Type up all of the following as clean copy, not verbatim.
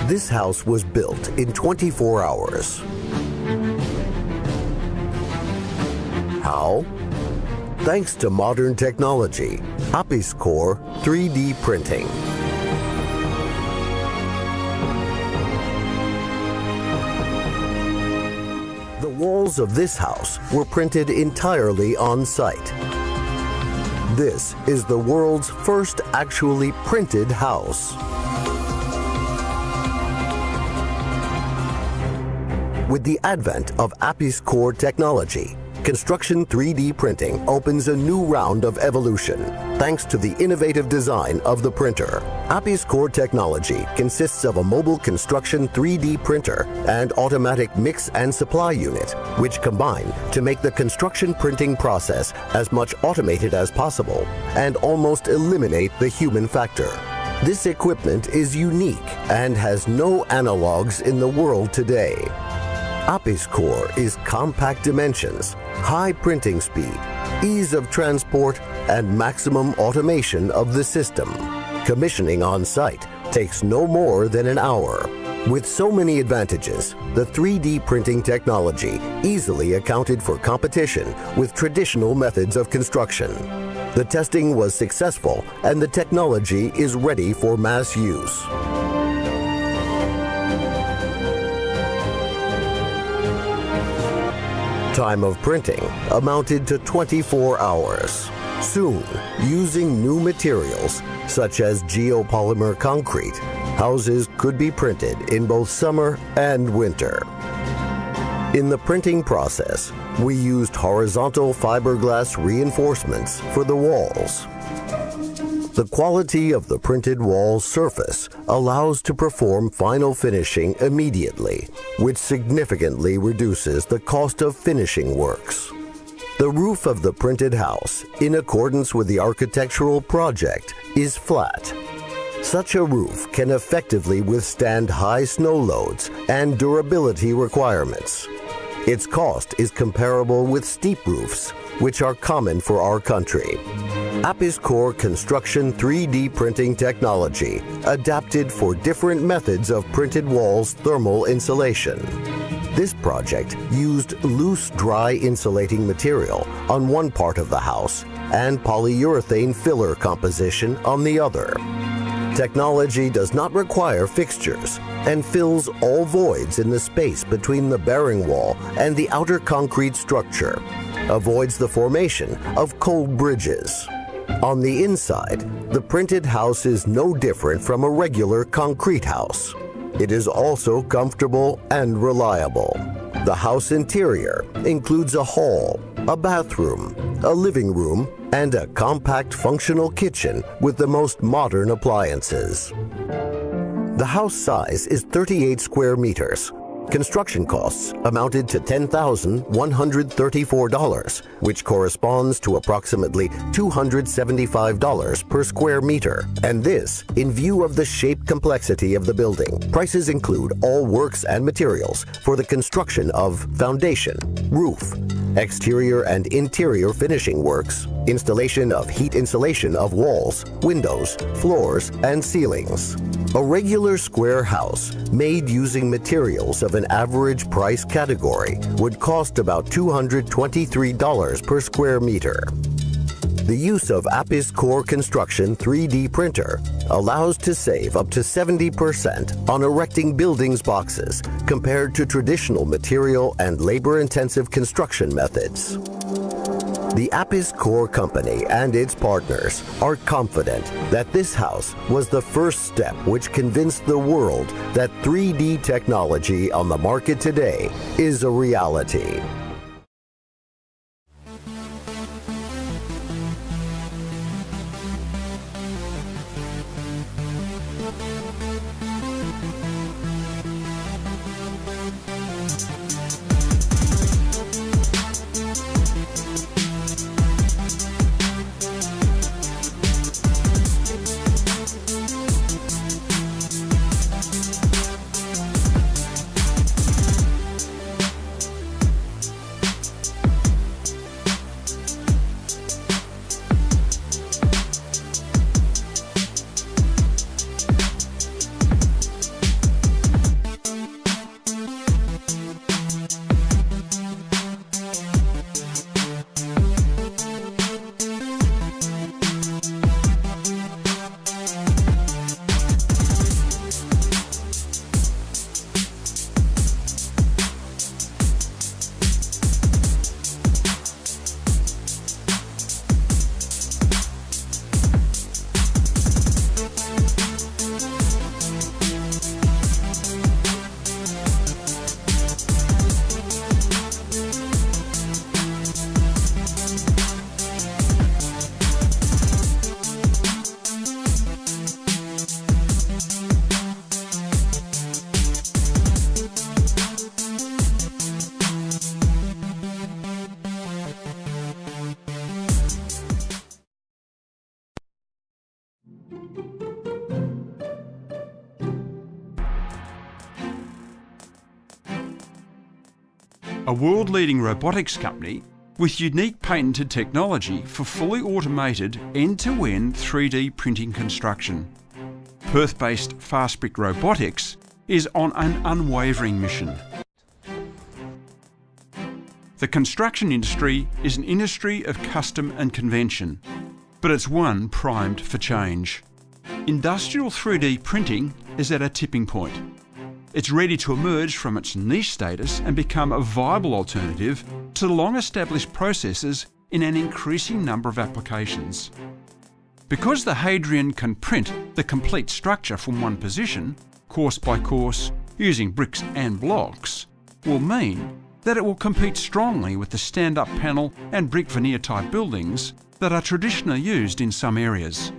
This house was built in 24 hours. How? Thanks to modern technology, APISCOR 3D printing. The walls of this house were printed entirely on site. This is the world's first actually printed house. With the advent of APISCOR technology, construction 3D printing opens a new round of evolution thanks to the innovative design of the printer. APISCOR technology consists of a mobile construction 3D printer and automatic mix and supply unit, which combine to make the construction printing process as much automated as possible and almost eliminate the human factor. This equipment is unique and has no analogs in the world today. APISCOR is compact dimensions, high printing speed, ease of transport, and maximum automation of the system. Commissioning on site takes no more than an hour. With so many advantages, the 3D printing technology easily accounted for competition with traditional methods of construction. The testing was successful and the technology is ready for mass use. Time of printing amounted to 24 hours. Soon, using new materials such as geopolymer concrete, houses could be printed in both summer and winter. In the printing process, we used horizontal fiberglass reinforcements for the walls. The quality of the printed wall surface allows to perform final finishing immediately, which significantly reduces the cost of finishing works. The roof of the printed house, in accordance with the architectural project, is flat. Such a roof can effectively withstand high snow loads and durability requirements. Its cost is comparable with steep roofs, which are common for our country. APISCOR Construction 3D printing technology adapted for different methods of printed walls thermal insulation. This project used loose dry insulating material on one part of the house and polyurethane filler composition on the other. Technology does not require fixtures and fills all voids in the space between the bearing wall and the outer concrete structure, avoids the formation of cold bridges. On the inside, the printed house is no different from a regular concrete house. It is also comfortable and reliable. The house interior includes a hall, a bathroom, a living room, and a compact functional kitchen with the most modern appliances. The house size is 38 square meters. Construction costs amounted to $10,134, which corresponds to approximately $275 per square meter. And this, in view of the shape complexity of the building. Prices include all works and materials for the construction of foundation, roof, exterior and interior finishing works, installation of heat insulation of walls, windows, floors, and ceilings. A regular square house made using materials of an average price category would cost about $223 per square meter. The use of APISCOR Construction 3D printer allows to save up to 70% on erecting buildings boxes compared to traditional material and labor-intensive construction methods. The APISCOR company and its partners are confident that this house was the first step which convinced the world that 3D technology on the market today is a reality. a world-leading robotics company with unique patented technology for fully automated end-to-end 3D printing construction. Perth-based Fastbrick Robotics is on an unwavering mission. The construction industry is an industry of custom and convention, but it's one primed for change. Industrial 3D printing is at a tipping point. It's ready to emerge from its niche status and become a viable alternative to the long-established processes in an increasing number of applications. Because the Hadrian can print the complete structure from one position, course by course, using bricks and blocks, will mean that it will compete strongly with the stand-up panel and brick veneer type buildings that are traditionally used in some areas.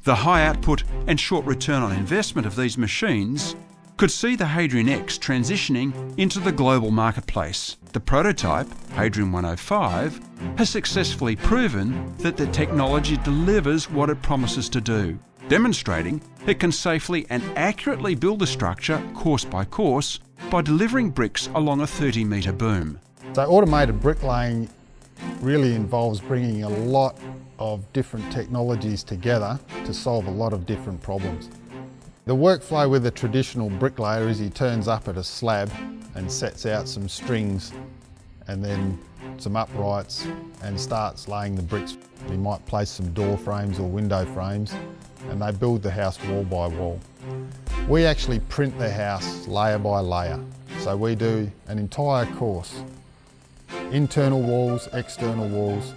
The high output and short return on investment of these machines could see the Hadrian X transitioning into the global marketplace. The prototype, Hadrian 105, has successfully proven that the technology delivers what it promises to do, demonstrating it can safely and accurately build a structure course by course by delivering bricks along a 30-metre boom. So automated bricklaying really involves bringing a lot of different technologies together to solve a lot of different problems. The workflow with a traditional bricklayer is he turns up at a slab and sets out some strings and then some uprights and starts laying the bricks. He might place some door frames or window frames and they build the house wall by wall. We actually print the house layer by layer. So we do an entire course, internal walls, external walls.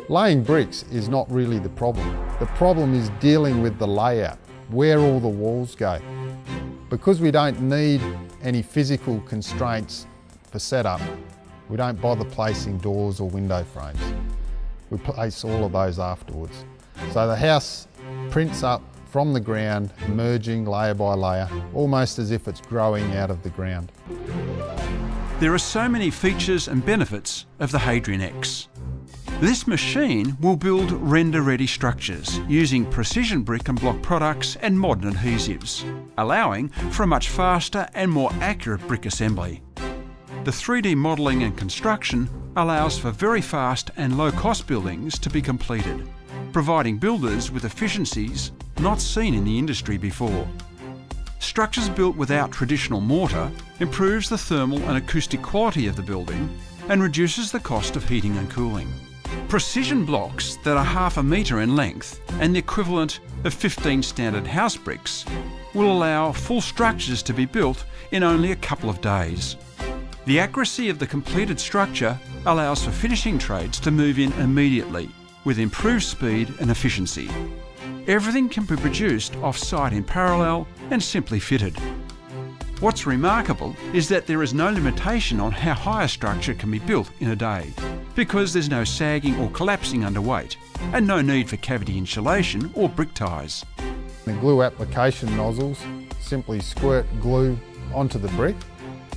Laying bricks is not really the problem. The problem is dealing with the layout, where all the walls go. Because we don't need any physical constraints for setup, we don't bother placing doors or window frames. We place all of those afterwards. So the house prints up from the ground, emerging layer by layer, almost as if it's growing out of the ground. There are so many features and benefits of the Hadrian X. This machine will build render-ready structures using precision brick and block products and modern adhesives, allowing for a much faster and more accurate brick assembly. The 3D modelling and construction allows for very fast and low-cost buildings to be completed, providing builders with efficiencies not seen in the industry before. Structures built without traditional mortar improves the thermal and acoustic quality of the building and reduces the cost of heating and cooling. Precision blocks that are half a metre in length and the equivalent of 15 standard house bricks will allow full structures to be built in only a couple of days. The accuracy of the completed structure allows for finishing trades to move in immediately with improved speed and efficiency. Everything can be produced off-site in parallel and simply fitted. What's remarkable is that there is no limitation on how high a structure can be built in a day, because there's no sagging or collapsing under weight, and no need for cavity insulation or brick ties. The glue application nozzles simply squirt glue onto the brick.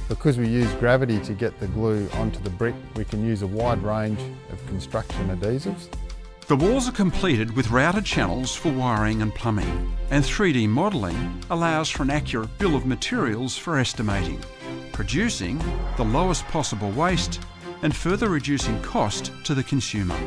Because we use gravity to get the glue onto the brick, we can use a wide range of construction adhesives. The walls are completed with routed channels for wiring and plumbing, and 3D modelling allows for an accurate bill of materials for estimating, producing the lowest possible waste and further reducing cost to the consumer.